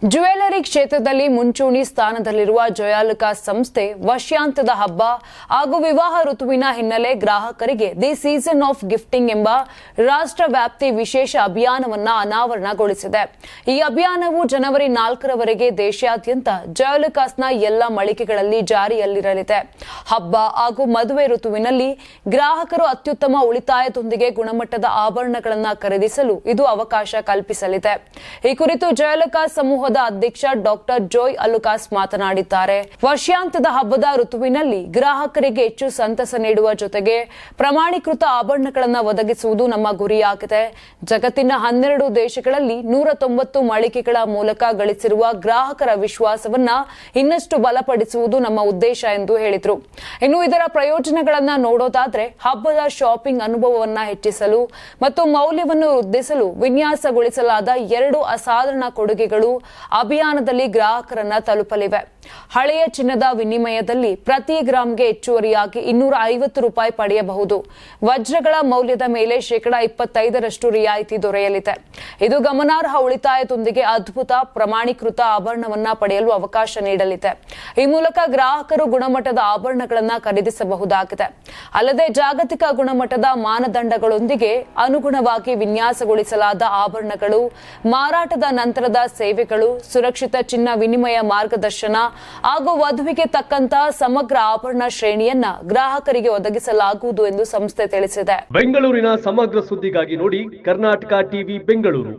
Jewellery ಕ್ಷೇತ್ರದಲ್ಲಿ ಮುಂಚೂಣಿ ಸ್ಥಾನದಲ್ಲಿರುವ ಜಯಾಲುಕಾಸ್ ಸಂಸ್ಥೆ ವರ್ಷಾಂತ್ಯದ ಹಬ್ಬ ಹಾಗೂ ವಿವಾಹ ಋತುವಿನ ಹಿನ್ನೆಲೆ ಗ್ರಾಹಕರಿಗೆ ದಿ ಸೀಸನ್ ಆಫ್ ಗಿಫ್ಟಿಂಗ್ ಎಂಬ ರಾಷ್ಟ್ರವ್ಯಾಪ್ತಿ ವಿಶೇಷ ಅಭಿಯಾನವನ್ನು ಅನಾವರಣಗೊಳಿಸಿದೆ. ಈ ಅಭಿಯಾನವು ಜನವರಿ 4ರವರೆಗೆ ದೇಶಾದ್ಯಂತ ಜಯಾಲುಕಾಸ್ನ ಎಲ್ಲ ಮಳಿಗೆಗಳಲ್ಲಿ ಜಾರಿಯಲ್ಲಿರಲಿದೆ. ಹಬ್ಬ ಹಾಗೂ ಮದುವೆ ಋತುವಿನಲ್ಲಿ ಗ್ರಾಹಕರು ಅತ್ಯುತ್ತಮ ಉಳಿತಾಯದೊಂದಿಗೆ ಗುಣಮಟ್ಟದ ಆಭರಣಗಳನ್ನು ಖರೀದಿಸಲು ಇದು ಅವಕಾಶ ಕಲ್ಪಿಸಲಿದೆ. ಈ ಕುರಿತು ಜಯಾಲುಕಾಸ್ ಸಮೂಹ ಅಧ್ಯಕ್ಷ ಡಾಕ್ಟರ್ ಜೋಯ್ ಅಲುಕಾಸ್ ಮಾತನಾಡಿದ್ದಾರೆ. ವರ್ಷಾಂತ್ಯದ ಹಬ್ಬದ ಋತುವಿನಲ್ಲಿ ಗ್ರಾಹಕರಿಗೆ ಹೆಚ್ಚು ಸಂತಸ ನೀಡುವ ಜೊತೆಗೆ ಪ್ರಮಾಣೀಕೃತ ಆಭರಣಗಳನ್ನು ಒದಗಿಸುವುದು ನಮ್ಮ ಗುರಿಯಾಗಿದೆ. ಜಗತ್ತಿನ 12 ದೇಶಗಳಲ್ಲಿ 190 ಮಳಿಗೆಗಳ ಮೂಲಕ ಗಳಿಸಿರುವ ಗ್ರಾಹಕರ ವಿಶ್ವಾಸವನ್ನ ಇನ್ನಷ್ಟು ಬಲಪಡಿಸುವುದು ನಮ್ಮ ಉದ್ದೇಶ ಎಂದು ಹೇಳಿದರು. ಇನ್ನು ಇದರ ಪ್ರಯೋಜನಗಳನ್ನು ನೋಡೋದಾದ್ರೆ ಹಬ್ಬದ ಶಾಪಿಂಗ್ ಅನುಭವವನ್ನು ಹೆಚ್ಚಿಸಲು ಮತ್ತು ಮೌಲ್ಯವನ್ನು ವೃದ್ಧಿಸಲು ವಿನ್ಯಾಸಗೊಳಿಸಲಾದ 2 ಅಸಾಧಾರಣ ಕೊಡುಗೆಗಳು ಅಭಿಯಾನದಲ್ಲಿ ಗ್ರಾಹಕರನ್ನ ತಲುಪಲಿವೆ. ಹಳೆಯ ಚಿನ್ನದ ವಿನಿಮಯದಲ್ಲಿ ಪ್ರತಿ ಗ್ರಾಂಗೆ ಹೆಚ್ಚುವರಿಯಾಗಿ ₹250 ಪಡೆಯಬಹುದು. ವಜ್ರಗಳ ಮೌಲ್ಯದ ಮೇಲೆ 25% ರಿಯಾಯಿತಿ ದೊರೆಯಲಿದೆ. ಇದು ಗಮನಾರ್ಹ ಉಳಿತಾಯದೊಂದಿಗೆ ಅದ್ಭುತ ಪ್ರಮಾಣೀಕೃತ ಆಭರಣವನ್ನ ಪಡೆಯಲು ಅವಕಾಶ ನೀಡಲಿದೆ. ಈ ಮೂಲಕ ಗ್ರಾಹಕರು ಗುಣಮಟ್ಟದ ಆಭರಣಗಳನ್ನು ಖರೀದಿಸಬಹುದಾಗಿದೆ. ಅಲ್ಲದೆ ಜಾಗತಿಕ ಗುಣಮಟ್ಟದ ಮಾನದಂಡಗಳೊಂದಿಗೆ ಅನುಗುಣವಾಗಿ ವಿನ್ಯಾಸಗೊಳಿಸಲಾದ ಆಭರಣಗಳು, ಮಾರಾಟದ ನಂತರದ ಸೇವೆಗಳು, ಸುರಕ್ಷಿತ ಚಿನ್ನ ವಿನಿಮಯ ಮಾರ್ಗದರ್ಶನ ಹಾಗೂ ವಧುವಿಗೆ ತಕ್ಕಂತಹ ಸಮಗ್ರ ಆಭರಣ ಶ್ರೇಣಿಯನ್ನ ಗ್ರಾಹಕರಿಗೆ ಒದಗಿಸಲಾಗುವುದು ಎಂದು ಸಂಸ್ಥೆ ತಿಳಿಸಿದೆ. ಬೆಂಗಳೂರಿನ ಸಮಗ್ರ ಸುದ್ದಿಗಾಗಿ ನೋಡಿ ಕರ್ನಾಟಕ ಟಿವಿ ಬೆಂಗಳೂರು.